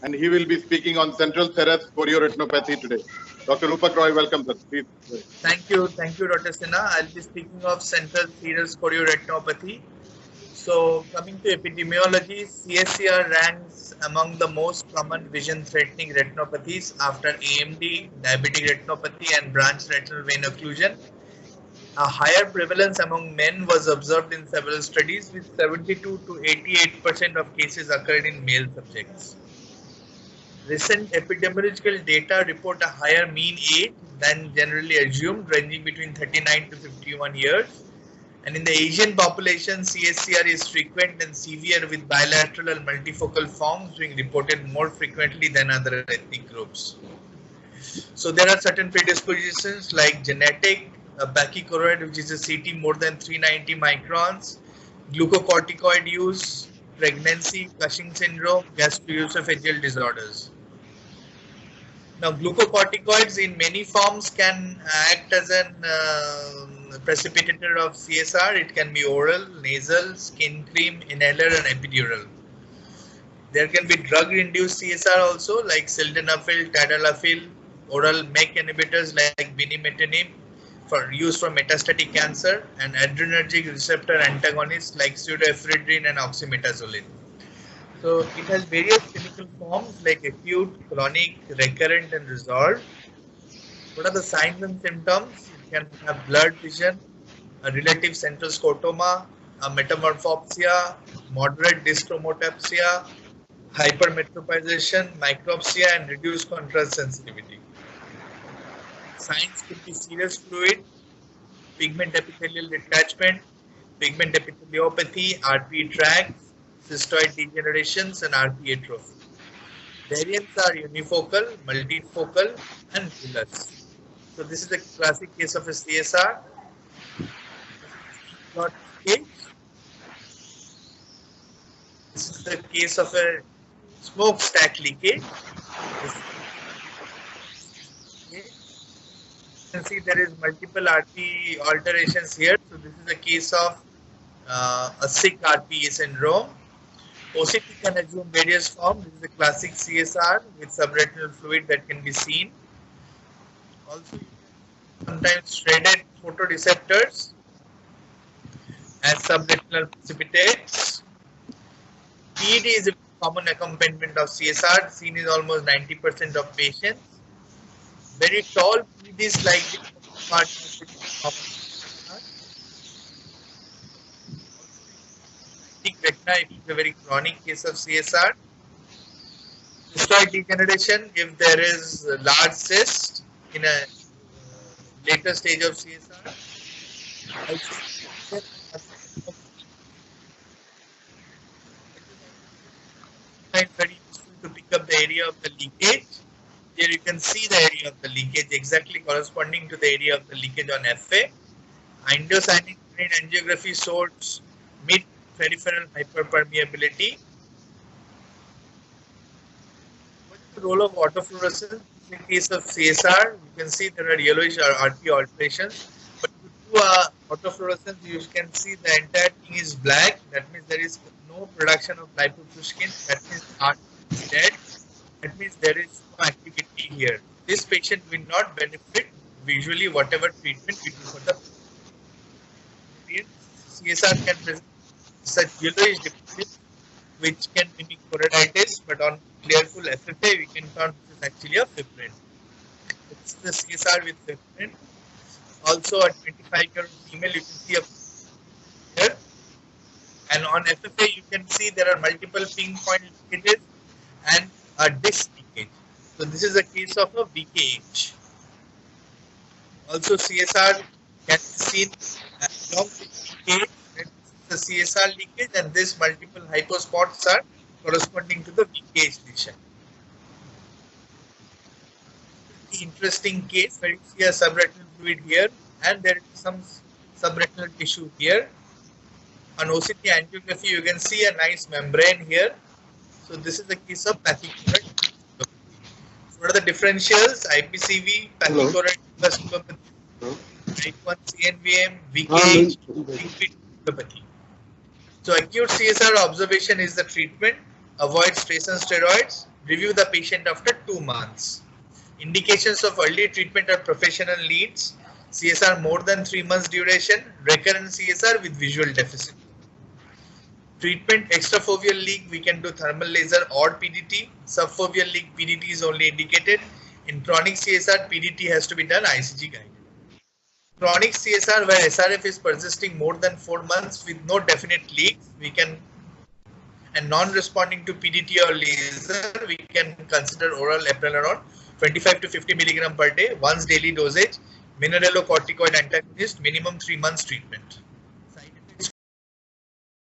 and he will be speaking on central serous chorioretinopathy today. Dr. RUPAK Roy, welcome, sir. Please. Thank you, Dr. Sinha. I'll be speaking of central serous chorioretinopathy. So, coming to epidemiology, CSCR ranks among the most common vision-threatening retinopathies after AMD, diabetic retinopathy, and branch retinal vein occlusion. A higher prevalence among men was observed in several studies, with 72 to 88% of cases occurred in male subjects. Recent epidemiological data report a higher mean age than generally assumed, ranging between 39 to 51 years. And in the Asian population, CSCR is frequent and severe, with bilateral and multifocal forms being reported more frequently than other ethnic groups. So there are certain predispositions like genetic, pachychoroid, which is a CT more than 390 microns, glucocorticoid use, pregnancy, Cushing syndrome, gastroesophageal disorders. Now, glucocorticoids in many forms can act as an precipitator of CSR. It can be oral, nasal, skin cream, inhaler, and epidural. There can be drug-induced CSR also, like sildenafil, tadalafil, oral MEK inhibitors like binimetinib for use for metastatic cancer, and adrenergic receptor antagonists like pseudoephedrine and oxymetazoline. So it has various clinical forms like acute, chronic, recurrent, and resolved. What are the signs and symptoms? It can have blurred vision, a relative central scotoma, a metamorphopsia, moderate dyschromotopsia, hypermetropization, micropsia, and reduced contrast sensitivity. Signs could be serous fluid, pigment epithelial detachment, pigment epitheliopathy, RP tracts, cystoid degenerations, and RP atrophy. Variants are unifocal, multifocal, and bullous. So this is a classic case of a CSR. This is the case of a smokestack leakage. You can see there is multiple RP alterations here. So this is a case of a sick RPE syndrome. OCT can assume various forms. This is a classic CSR with subretinal fluid that can be seen. Also, sometimes shredded photoreceptors as subretinal precipitates. PED is a common accompaniment of CSR, seen in almost 90% of patients. Very tall PEDs like this part retina, it is a very chronic case of CSR. Cystoid degeneration, if there is a large cyst in a later stage of CSR. It's very useful to pick up the area of the leakage. Here you can see the area of the leakage exactly corresponding to the area of the leakage on FA. Indocyanine angiography shows mid-peripheral hyperpermeability. What's the role of autofluorescence? In the case of CSR, you can see there are yellowish RP alterations. But if you do autofluorescence, you can see the entire thing is black. That means there is no production of lipofuscin. That means RP is dead. That means there is no activity here. This patient will not benefit visually whatever treatment we do for the patient. CSR can present such yellowish deposits which can mimic choroiditis, but on clearful FFA we can count this is actually a fibrin. This is the CSR with fibrin. Also a 25-year-old female, you can see a here. And on FFA you can see there are multiple pinpoint leakages and a disc leakage. So this is a case of a VKH. Also CSR can be seen along with leakage. The CSR leakage, and this multiple hypospots are corresponding to the VKH lesion. The interesting case where you see a subretinal fluid here and there is some subretinal tissue here. On OCT angiography, you can see a nice membrane here. So this is the case of pachychoroid. What are the differentials? IPCV, pachychoroid vasculopathy, type 1 CNVM, VKH, vasculopathy. So acute CSR observation is the treatment. Avoid stress and steroids. Review the patient after 2 months. Indications of early treatment are professional needs, CSR more than 3 months duration, recurrent CSR with visual deficit. Treatment extrafoveal leak, we can do thermal laser or PDT. Subfoveal leak, PDT is only indicated. In chronic CSR, PDT has to be done ICG guided. Chronic CSR, where SRF is persisting more than 4 months with no definite leaks, we can, and non-responding to PDT or laser, we can consider oral eplerenone 25 to 50 milligram per day, once daily dosage, mineralocorticoid antagonist, minimum 3 months treatment.